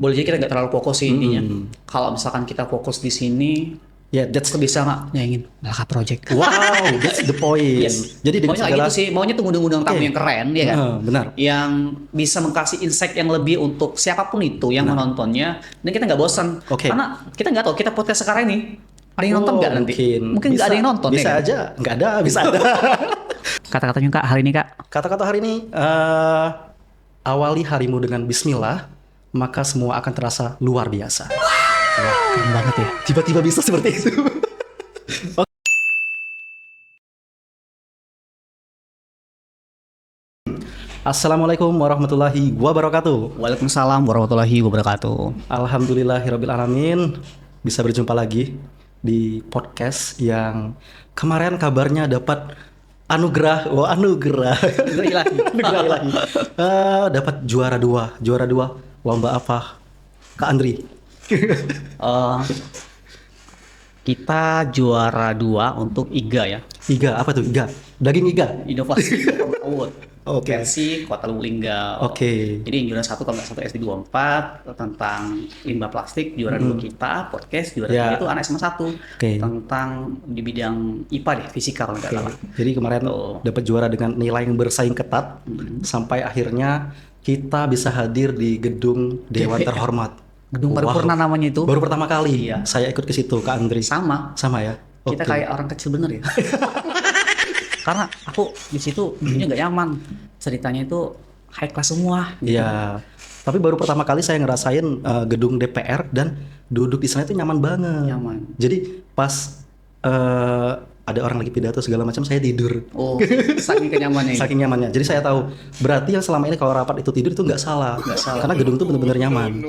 boleh jadi kita nggak terlalu fokus sih intinya. Kalau misalkan kita fokus di sini, Ya, that's kita bisa nggak nyaingin Melaka Project? wow, that's the point. Yes. Jadi dengan Maunya kayak segala gitu sih, maunya tuh ngundang-ngundang tamu Oke. yang keren, ya kan? Benar. Yang bisa mengkasih insight yang lebih untuk siapapun itu yang menontonnya, dan kita nggak bosan. Oke. Karena kita nggak tahu kita podcast sekarang ini ada yang nonton nggak nanti? Mungkin nggak ada yang nonton. Bisa ya kan? aja, nggak ada, bisa ada. Kata-katanya Kak hari ini Kak. Kata-kata hari ini, awali harimu dengan Bismillah, maka semua akan terasa luar biasa. Keren banget ya. Tiba-tiba bisa seperti itu. Assalamualaikum warahmatullahi wabarakatuh. Waalaikumsalam warahmatullahi wabarakatuh. Alhamdulillahirabbil alamin, bisa berjumpa lagi di podcast yang kemarin kabarnya dapat anugerah, anugerah ilahi. Dapat juara dua lomba apa, Kak Andri? Kita juara 2 untuk IGA ya. Iga, apa tuh Iga? Daging Iga? Inovasi Award. Oke. Versi Kota Lubulingga. Oke. Jadi yang juara 1 kalau nggak 1 SD 24 tentang limbah plastik, juara 2 kita podcast, juara 3 itu anak SMA 1 tentang di bidang IPA deh, fisika kalau nggak salah. Jadi kemarin dapat juara dengan nilai yang bersaing ketat sampai akhirnya kita bisa hadir di gedung Dewan Terhormat. Gedung paripurna namanya itu. Baru pertama kali Iya. saya ikut ke situ, Kak Andri. Sama ya. kita kayak orang kecil bener ya. Karena aku di situ dulunya nggak nyaman, ceritanya itu high class semua gitu. Iya. Tapi baru pertama kali saya ngerasain gedung DPR dan duduk di sana itu nyaman banget. Nyaman. Jadi pas ada orang lagi pidato segala macam, saya tidur. Oh, saking kenyamannya. Saking nyamannya. Jadi saya tahu berarti yang selama ini kalau rapat itu tidur itu nggak salah. Karena gedung itu benar-benar nyaman.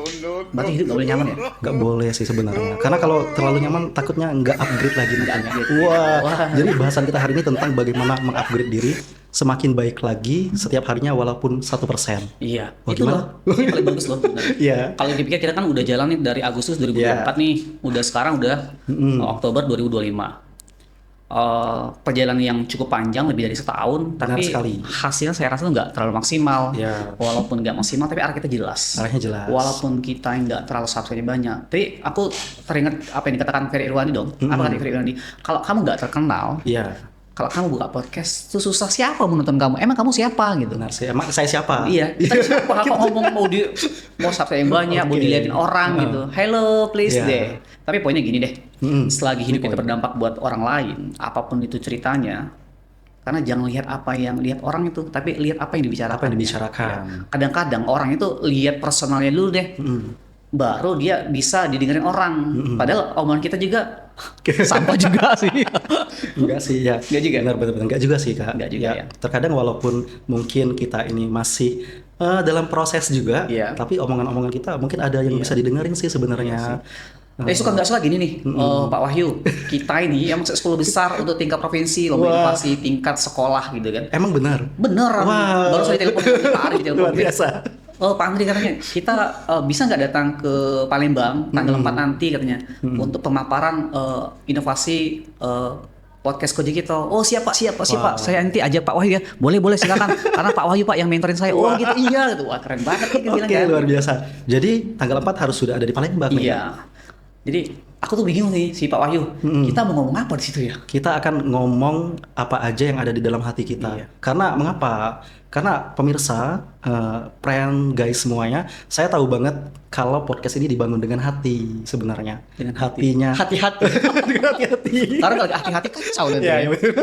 Berarti hidup nggak boleh nyaman ya? Nggak boleh sih sebenarnya. Karena kalau terlalu nyaman takutnya nggak upgrade lagi nantinya. Wah. Jadi bahasan kita hari ini tentang bagaimana mengupgrade diri semakin baik lagi setiap harinya walaupun 1%. Iya. Oh, itu gimana? loh. Ini paling bagus loh. bener. Iya. Kalau dipikir kita kan udah jalan nih dari Agustus 2024 nih. Udah sekarang udah Oktober 2025. Perjalanan yang cukup panjang, lebih dari setahun, Benar tapi sekali. hasilnya saya rasa tuh nggak terlalu maksimal. Ya. Walaupun nggak maksimal, tapi arah kita jelas. Arahnya jelas. Walaupun kita nggak terlalu subscribe banyak. Tapi aku teringat apa yang dikatakan Ferry Irwandi dong. Apa kata Ferry Irwandi? Kalau kamu nggak terkenal, Iya. kalau kamu buka podcast, itu susah, siapa menonton kamu? Emang kamu siapa gitu? Benar sih. Emang saya siapa? Iya, kita siapa? Apa ngomong mau subscribe yang banyak, mau diliatin orang gitu. Hello, please deh. Tapi poinnya gini deh, selagi hidup kita berdampak buat orang lain, apapun itu ceritanya, karena jangan lihat apa yang lihat orang itu, tapi lihat apa yang dibicarakan. Apa yang dibicarakan. Ya. Kadang-kadang orang itu lihat personalnya dulu deh, baru dia bisa didengerin orang. Padahal omongan kita juga sampah juga sih. Enggak sih ya. Enggak juga. Benar-benar enggak juga sih, Kak. Enggak juga ya. Terkadang walaupun mungkin kita ini masih dalam proses juga, tapi omongan-omongan kita mungkin ada yang bisa didengerin sih sebenarnya. Suka nggak suka gini nih, Pak Wahyu, kita ini yang 10 besar untuk tingkat provinsi, lomba inovasi tingkat sekolah gitu kan. Emang benar? Bener. Wow. Baru saya telepon Pak Ari di telepon. Luar biasa. Oh, Pak Andri katanya, kita bisa nggak datang ke Palembang tanggal 4 nanti katanya untuk pemaparan inovasi podcast Koji kita. Oh siap Pak. Saya nanti ajak Pak Wahyu ya. Boleh silakan. Karena Pak Wahyu Pak yang mentorin saya. Oh gitu, iya gitu. Wah keren banget nih bilang Oke, kan. luar biasa. Jadi tanggal 4 harus sudah ada di Palembang. Iya. Ya? Jadi aku tuh bingung nih si Pak Wahyu. Kita mau ngomong apa di situ ya? Kita akan ngomong apa aja yang ada di dalam hati kita. Iya. Karena mengapa? Karena pemirsa, friend guys semuanya, saya tahu banget kalau podcast ini dibangun dengan hati sebenarnya. Dengan hatinya. Hati-hati. Dengan hati-hati. Karena kalau hati-hati kacau nanti. Ya, betul.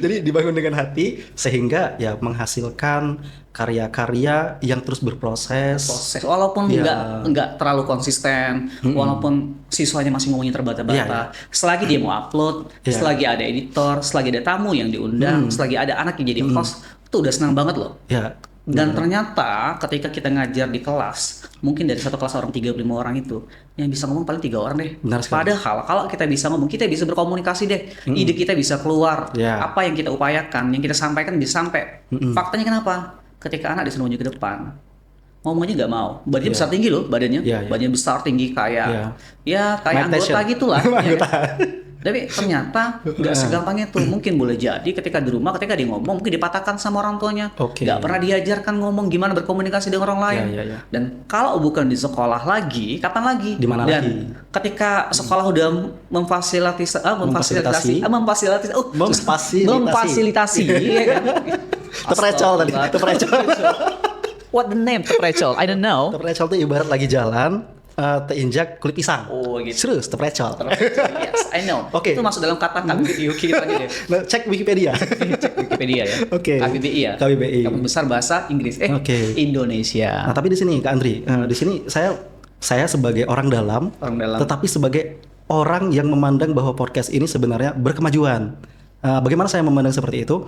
Jadi dibangun dengan hati sehingga ya menghasilkan karya-karya yang terus berproses. Walaupun nggak terlalu konsisten, walaupun siswanya masih ngomongnya terbata-bata. Selagi dia mau upload, selagi ada editor, selagi ada tamu yang diundang, selagi ada anak yang jadi host, itu udah senang banget loh. Ya. Dan ternyata ketika kita ngajar di kelas, mungkin dari satu kelas orang 35 orang itu, yang bisa ngomong paling 3 orang deh. Benar sekali. Padahal kalau kita bisa ngomong, kita bisa berkomunikasi deh. Ide kita bisa keluar. Apa yang kita upayakan, yang kita sampaikan bisa sampai. Faktanya kenapa? Ketika anak disuruh maju ke depan, ngomongnya nggak mau. Badannya besar tinggi loh, badannya. Badannya besar tinggi kayak kayak Mike anggota Tyson. gitulah. Ya. Tapi ternyata nggak segampang itu. Mungkin boleh jadi ketika di rumah, ketika dia ngomong, mungkin dipatahkan sama orang tuanya. Oke. Nggak pernah diajarkan ngomong gimana berkomunikasi dengan orang lain. Ya. Dan kalau bukan di sekolah lagi, kapan lagi? Di mana Dan lagi? ketika sekolah udah memfasilitasi, ya kan? Terprecol tadi. Terprecol. What the name terprecol? I don't know. Terprecol itu ibarat lagi jalan, terinjak kulit pisang. Oh gitu. Serius, terprecol. Yes, I know. Oke. Itu masuk dalam kata KBBI kita aja deh. Nah, cek Wikipedia. Cek Wikipedia ya. Oke. KBBI ya. KBBI. Kamus Besar Bahasa Inggris. Oke. Indonesia. Nah, tapi di sini Kak Andri, di sini saya sebagai orang dalam, tetapi sebagai orang yang memandang bahwa podcast ini sebenarnya berkemajuan. Bagaimana saya memandang seperti itu?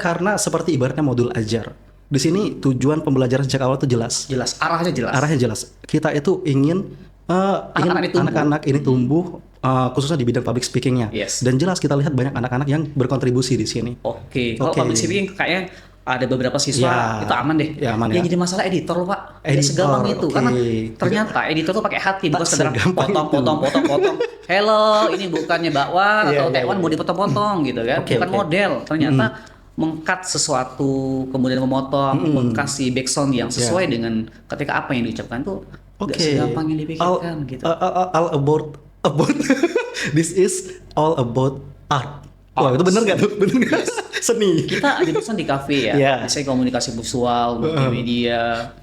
Karena seperti ibaratnya modul ajar. Di sini tujuan pembelajaran sejak awal itu jelas. Jelas, arahnya jelas. Arahnya jelas. Kita itu ingin anak-anak ini tumbuh, khususnya di bidang public speakingnya. Yes. Dan jelas kita lihat banyak anak-anak yang berkontribusi di sini. Oke. Kalau public speaking kayaknya ada beberapa siswa Ya, itu aman deh. ya, aman Yang ya. jadi masalah editor loh Pak. Nggak Editor, segampang itu oke. karena ternyata editor tuh pakai hati bukan Tak sekedar segampang potong. Hello, ini bukannya bakwan Iya, atau iya, tekwan iya. mau dipotong-potong gitu kan. Oke, Bukan oke. model. Ternyata meng-cut sesuatu kemudian memotong, mengkasih background yang sesuai dengan ketika apa yang diucapkan tuh nggak segampang yang dipikirkan gitu. All about this is all about art. Wah, itu bener nggak tuh? Bener nggak? Seni. Kita ada pesan di kafe ya, Iya. misalnya komunikasi visual, multimedia,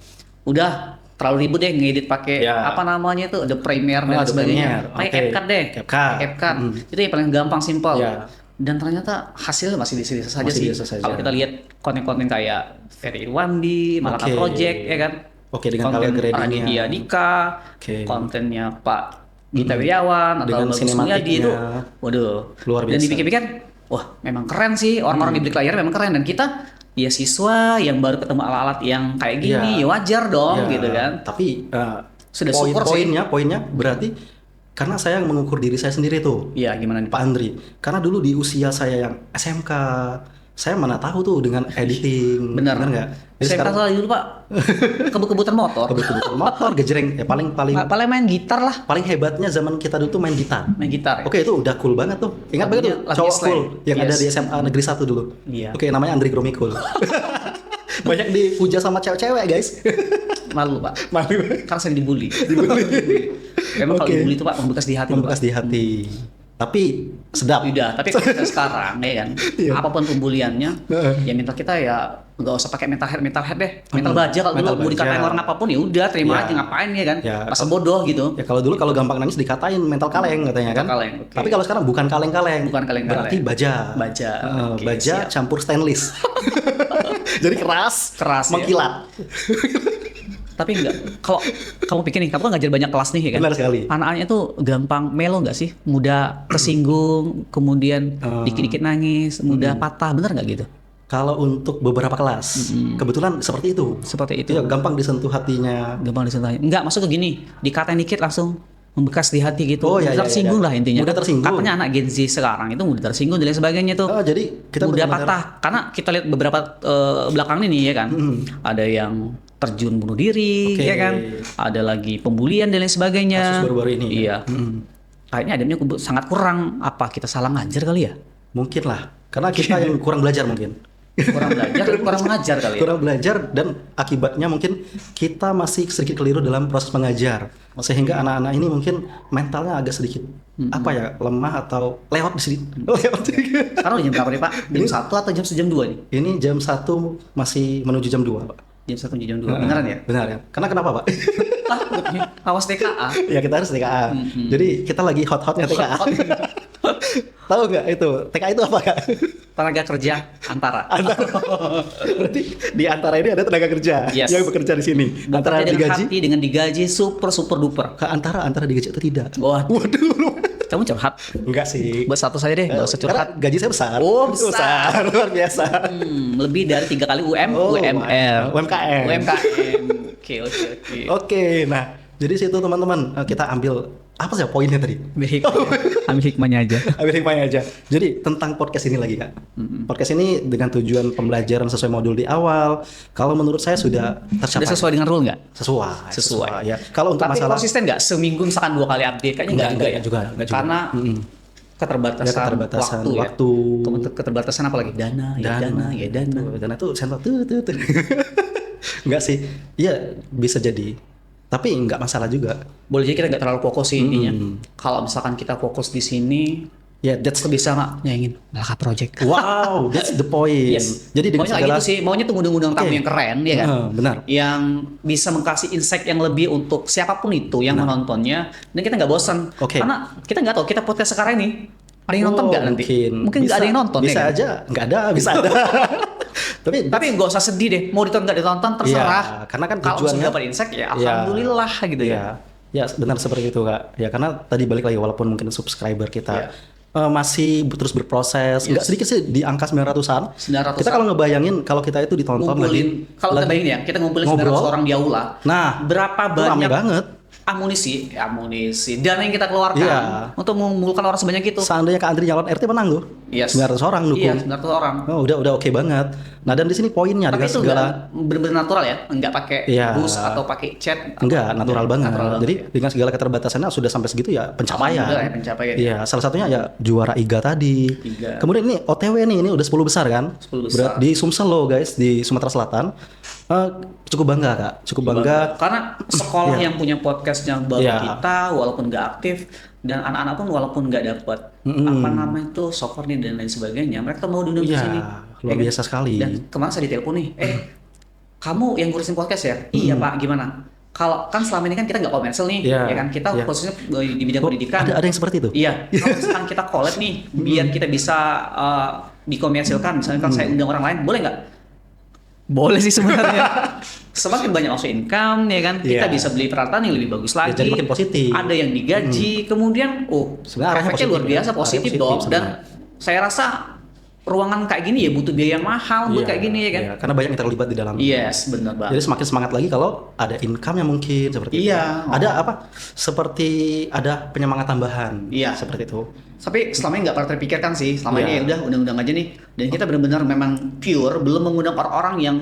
udah terlalu ribut deh ngedit pakai Iya. apa namanya itu, ada Premiere dan Ada sebagainya, Premiere, pakai oke. CapCut deh, CapCut. CapCut. Itu yang paling gampang, simpel. Iya. Dan ternyata hasilnya masih biasa saja Masih sih. biasa saja. Kalau kita lihat konten-konten kayak Ferry Irwandi, Malaka Oke. Project, ya kan? Oke, dengan konten color gradingnya. Raditya Dika, Oke. kontennya Pak Gita Wirjawan atau Dengan Bagus Mulyadi itu, sinematiknya. waduh, Luar Dan biasa. dipikir-pikir, wah memang keren sih orang-orang di balik layar memang keren, dan kita ya siswa yang baru ketemu alat-alat yang kayak gini, ya wajar dong Ya, gitu kan. Tapi Sudah syukur sih. poinnya berarti karena saya mengukur diri saya sendiri tuh, Iya, gimana nih Pak Andri. Karena dulu di usia saya yang SMK, saya mana tahu tuh dengan editing. Benar nggak? Jadi Saya sekarang kata dulu Pak, kebut-kebutan motor. kebetulan motor, gejreng, ya paling Paling main gitar lah, paling hebatnya zaman kita dulu tuh main gitar. main gitar. Ya? Oke, itu udah cool banget tuh. Ingat banget tuh Lagunya cowok slang. cool yang ada Yes. di SMA Negeri 1 dulu. Iya. Oke, namanya Andri Gromikul. Banyak dipuja sama cewek-cewek, guys. Malu Pak, Malu. karena sering dibully. Memang kalau Oke. dibully itu Pak membekas di hati. Membekas Pak. di hati. Tapi sedap. Udah, tapi kalau kita sekarang ya kan, Iya. apapun pembuliannya, ya mental kita ya nggak usah pakai mental head deh, mental baja. Kalau Mental dulu mau dikatain baja. orang apapun ya udah terima Ya. aja, ngapain ya kan, Ya. masa bodoh gitu. Ya kalau dulu kalau gampang nangis dikatain mental kaleng katanya kan. Mental kaleng, oke. Tapi kalau sekarang bukan kaleng-kaleng. Bukan kaleng-kaleng. Berarti baja. Baja, oke, baja siap. campur stainless. Jadi keras, Keras, ya. mengkilat. Tapi enggak, kalau kamu pikir nih, kamu kan ngajar banyak kelas nih ya kan, Benar sekali. anak-anaknya tuh gampang melo nggak sih, mudah tersinggung, kemudian dikit-dikit nangis, mudah patah, bener nggak gitu? Kalau untuk beberapa kelas, kebetulan seperti itu. Seperti itu. Iya, gampang disentuh hatinya. Gampang disentuh. Enggak, maksudnya gini, dikatain dikit langsung membekas di hati gitu. Oh, iya, mudah iya, tersinggung iya. lah intinya. Mudah tersinggung. Katanya anak Gen Z sekarang itu mudah tersinggung dan lain sebagainya tuh. Jadi kita mudah benar-benar- patah. Karena kita lihat beberapa belakang ini ya kan. Ada yang terjun bunuh diri, Oke. ya kan. Ada lagi pembulian dan lain sebagainya. Kasus baru-baru ini, ya? Iya. Kayaknya adabnya sangat kurang. Apa kita salah ngajar kali ya? Mungkin lah, karena kita yang kurang belajar mungkin. Kurang belajar, kurang mengajar kali ya. Kurang belajar dan akibatnya mungkin kita masih sedikit keliru dalam proses mengajar, sehingga anak-anak ini mungkin mentalnya agak sedikit apa ya, lemah atau lewat di sini. Lewat. Sekarang udah jam berapa nih Pak? Jam 1 atau jam 2 nih? Ini jam 1 masih menuju jam 2, Pak. Jam 1 jam 2. Beneran ya? Benar ya. Karena kenapa, Pak? Takutnya. Awas TKA. Ya kita harus TKA. Jadi kita lagi hot-hotnya TKA. Tahu nggak itu? TKA itu apa, Kak? Tenaga kerja antara. Berarti di antara ini ada tenaga kerja Yes. yang bekerja di sini. Antara Bekerja dengan digaji, hati, dengan digaji super duper. ke antara digaji atau tidak? Waduh. Kamu curhat. Enggak sih. Buat satu saja deh, nggak usah Karena curhat. gaji saya besar. Oh, besar. Luar biasa. Lebih dari 3 kali Oh, UMR. UMKM. UMKM. Oke. Oke, nah jadi situ teman-teman kita ambil apa sih poinnya tadi? Ambil hikmahnya aja. Ambil hikmahnya aja. Jadi tentang podcast ini lagi, Kak. Podcast ini dengan tujuan pembelajaran sesuai modul di awal. Kalau menurut saya sudah tercapai. Udah sesuai dengan rule nggak? Sesuai. Ya. Kalau untuk Tapi masalah konsisten nggak? Seminggu misalkan 2 kali update? Kayaknya nggak juga ya? Enggak juga. Karena keterbatasan waktu. Keterbatasan apa lagi? Dana. Dana tuh sentral tuh. Enggak sih. Iya, bisa jadi. Tapi nggak masalah juga. Boleh jadi kita nggak terlalu fokus sih intinya. Kalau misalkan kita fokus di sini, that's bisa nggak nyanyiin Malaka Project. Wow, that's the point. Yes. Jadi dengan segala gitu sih, maunya tuh ngundang tamu yang keren, ya kan? Benar. Yang bisa mengkasih insight yang lebih untuk siapapun itu yang menontonnya, dan kita nggak bosan. Karena kita nggak tahu kita podcast sekarang ini ada yang nonton nggak nanti? Mungkin nggak ada yang nonton. Bisa ya, aja, nggak ada, bisa ada. tapi nggak usah sedih deh, mau ditonton nggak ditonton terserah. Karena kan kalau sudah dapat insight ya alhamdulillah gitu ya. Ya benar seperti itu Kak. Ya karena tadi balik lagi walaupun mungkin subscriber kita masih terus berproses, nggak sedikit sih di angka 900-an. Kita kalau ngebayangin kalau kita itu ditonton kalau kita bayangin ya, kita ngumpulin 900 orang di aula. Nah, berapa banyak banget amunisi dana yang kita keluarkan untuk mengumpulkan orang sebanyak itu. Seandainya Kak Andri nyalon RT menang tuh. 900 orang dukung. Iya, 900 orang. Oh, udah oke banget. Nah, dan di sini poinnya dengan segala benar-benar natural ya, enggak pakai bus atau pakai chat. Enggak, natural banget. Jadi dengan segala keterbatasannya sudah sampai segitu ya pencapaian. Iya, salah satunya ya juara IGA tadi. Kemudian ini OTW nih, ini udah 10 besar kan? 10 besar. Di Sumsel loh guys, di Sumatera Selatan. Cukup bangga Kak, bangga. Karena sekolah yang punya podcast yang baru kita, walaupun nggak aktif, dan anak-anak pun walaupun nggak dapat apa namanya itu software nih dan lain sebagainya, mereka mau diundang di sini. Luar biasa sekali. Dan kemarin saya ditelepon nih, kamu yang ngurusin podcast ya? Iya Pak, gimana? Kalau kan selama ini kan kita nggak komersil nih, ya kan kita khususnya di bidang pendidikan. Ada yang seperti itu? Iya. Kalau misalkan kita collab nih, biar kita bisa dikomersilkan, misalnya kalau saya undang orang lain, boleh nggak? Boleh sih sebenarnya. Semakin banyak masuk income ya kan, kita bisa beli peralatan yang lebih bagus lagi. Jadi makin positif. Ada yang digaji, kemudian efeknya luar biasa positif dong. Dan saya rasa ruangan kayak gini ya butuh biaya yang mahal buat kayak gini ya kan. Karena banyak yang terlibat di dalamnya. Yes, benar banget. Jadi semakin semangat lagi kalau ada income yang mungkin seperti itu. Ada apa? Seperti ada penyemangat tambahan. Seperti itu. Tapi selama ini nggak pernah terpikirkan sih. Selama ini ya udah undang-undang aja nih. Dan kita benar-benar memang pure, belum mengundang orang-orang yang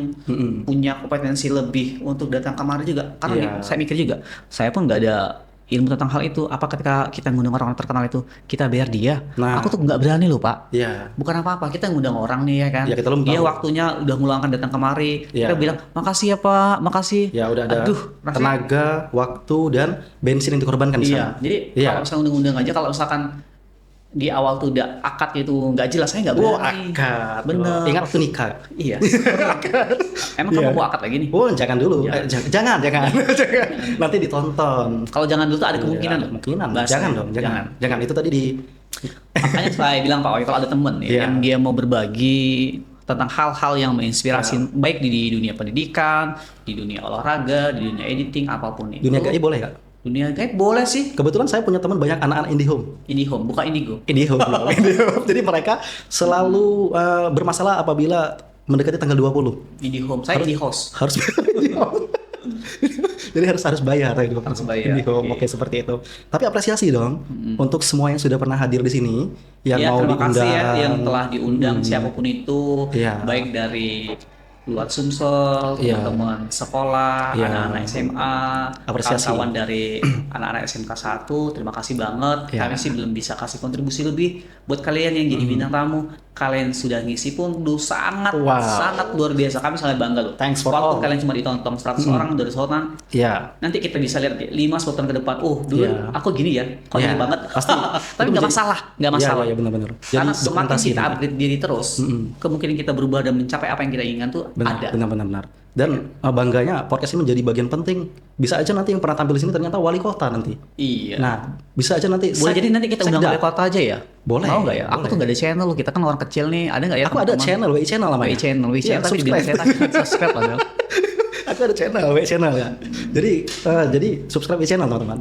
punya kompetensi lebih untuk datang kemari juga. Karena saya mikir juga, saya pun nggak ada ilmu tentang hal itu. Apa ketika kita ngundang orang terkenal itu kita bayar dia? Aku tuh nggak berani loh Pak. Bukan apa-apa, kita ngundang orang nih ya kan. Dia waktunya udah meluangkan datang kemari. Kita bilang makasih ya Pak, makasih. Ya udah ada tenaga, waktu dan bensin yang dikorbankan di sana. Jadi kalau misalnya undang-undang aja, kalau misalkan di awal tuh udah akad itu nggak jelas, saya nggak berani. Akad. Bener. Ingat waktu nikah. Iya. Emang kamu mau akad lagi nih? Jangan dulu. Jangan. Nanti ditonton. Kalau jangan dulu tuh ada kemungkinan. Jangan dong. Jangan. Itu tadi di. Makanya saya bilang Pak Oy, kalau ada temen yang dia mau berbagi tentang hal-hal yang menginspirasi baik di dunia pendidikan, di dunia olahraga, di dunia editing, apapun itu. Dunia gaib boleh Kak? Dunia gaib boleh sih. Kebetulan saya punya teman banyak anak-anak IndiHome. IndiHome, bukan Indigo. IndiHome. Jadi mereka selalu bermasalah apabila mendekati tanggal 20. IndiHome, saya IndiHost. Harus Jadi harus bayar. Harus bayar. IndiHome, oke seperti itu. Tapi apresiasi dong untuk semua yang sudah pernah hadir di sini, yang mau diundang. Terima kasih ya yang telah diundang siapapun itu, baik dari luar Sumsel, teman-teman sekolah, anak-anak SMA, kawan-kawan dari anak-anak SMK 1, terima kasih banget. Kami sih belum bisa kasih kontribusi lebih buat kalian yang jadi bintang tamu. Kalian sudah ngisi pun sangat luar biasa. Kami sangat bangga loh. Thanks for walaupun all. Kalian cuma ditonton 100 orang dari Sultan. Nanti kita bisa lihat 5-10 tahun ke depan. Dulu aku gini ya, kok gini banget. Pasti. Tapi nggak masalah. Iya benar-benar. Karena semakin kita upgrade diri terus, kemungkinan kita berubah dan mencapai apa yang kita inginkan tuh ada. Benar. Dan bangganya podcast ini menjadi bagian penting. Bisa aja nanti yang pernah tampil di sini ternyata wali kota nanti. Iya. Nah, bisa aja nanti. Boleh jadi nanti kita undang wali kota aja ya. Boleh. Mau nggak ya? Aku tuh nggak ada channel loh. Kita kan orang kecil nih. Ada nggak ya? Aku ada channel, WI channel namanya. WI channel. Tapi dibilang subscribe lah. Aku ada channel, WI channel ya. Jadi subscribe WI channel teman-teman.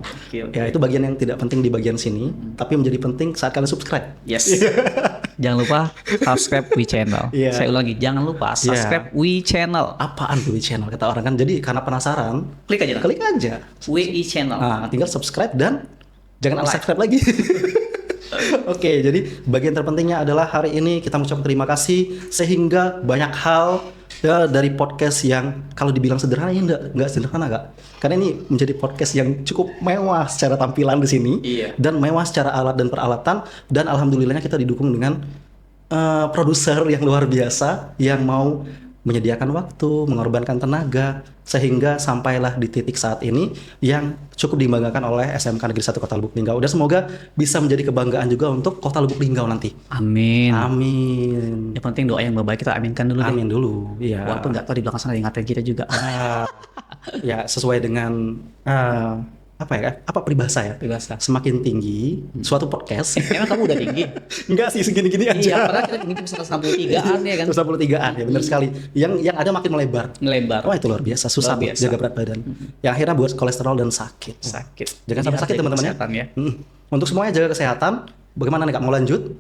Ya itu bagian yang tidak penting di bagian sini, tapi menjadi penting saat kalian subscribe. Yes. Jangan lupa subscribe WI channel. Saya ulangi, jangan lupa subscribe WI channel. Apaan tuh WI channel kata orang kan? Jadi karena penasaran, klik aja. WI channel. Nah, tinggal subscribe dan jangan unsubscribe lagi. Oke, jadi bagian terpentingnya adalah hari ini kita mengucapkan terima kasih sehingga banyak hal Ya, dari podcast yang kalau dibilang sederhana ya enggak sederhana Kak. Karena ini menjadi podcast yang cukup mewah secara tampilan di sini dan mewah secara alat dan peralatan, dan alhamdulillahnya kita didukung dengan produser yang luar biasa yang mau menyediakan waktu, mengorbankan tenaga sehingga sampailah di titik saat ini yang cukup dibanggakan oleh SMK Negeri 1 Kota Lubuk Linggau. Dan semoga bisa menjadi kebanggaan juga untuk Kota Lubuk Linggau nanti. Amin. Amin. Yang penting doa yang baik kita aminkan dulu deh. Amin dulu. Iya. Walaupun nggak tahu di belakang sana ada yang ngatain kita juga. Ya sesuai dengan apa peribahasa ya? Peribahasa. Semakin tinggi suatu podcast. Emang kamu udah tinggi? Enggak sih, segini-gini aja. Iya, padahal kita tinggi 163-an ya kan. 163-an ya, benar sekali. Yang ada makin melebar. Melebar. Wah, itu luar biasa, susah Luar biasa. jaga berat badan. Yang akhirnya buat kolesterol dan sakit. Jangan sampai sakit teman-teman ya. Kesehatan ya. Untuk semuanya jaga kesehatan. Bagaimana nih Kak, mau lanjut?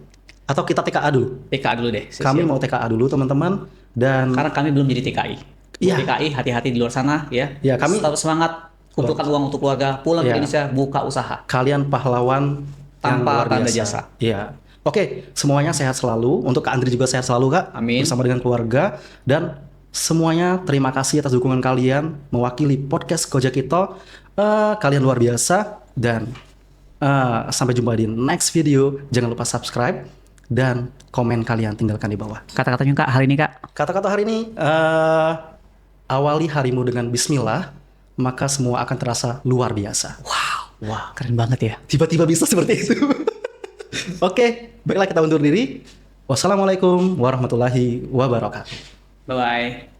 Atau kita TKA dulu? TKA dulu deh. Kami mau TKA dulu teman-teman. Dan Karena kami belum jadi TKI. Iya. TKI hati-hati di luar sana ya. Iya, kami tetap semangat, kumpulkan uang untuk keluarga, pulang ke Iya. Indonesia, buka usaha. Kalian pahlawan yang Tanpa luar tanda biasa. jasa. Iya. Oke, semuanya sehat selalu. Untuk Kak Andri juga sehat selalu Kak. Amin. Bersama dengan keluarga. Dan semuanya terima kasih atas dukungan kalian mewakili podcast Gojek Ito. Kalian luar biasa. Dan sampai jumpa di next video. Jangan lupa subscribe dan komen kalian tinggalkan di bawah. Kata-katanya Kak hari ini Kak. Kata-kata hari ini, awali harimu dengan bismillah, maka semua akan terasa luar biasa. Wah, keren banget ya. Tiba-tiba bisa seperti itu. Oke, baiklah kita undur diri. Wassalamualaikum warahmatullahi wabarakatuh. Bye-bye.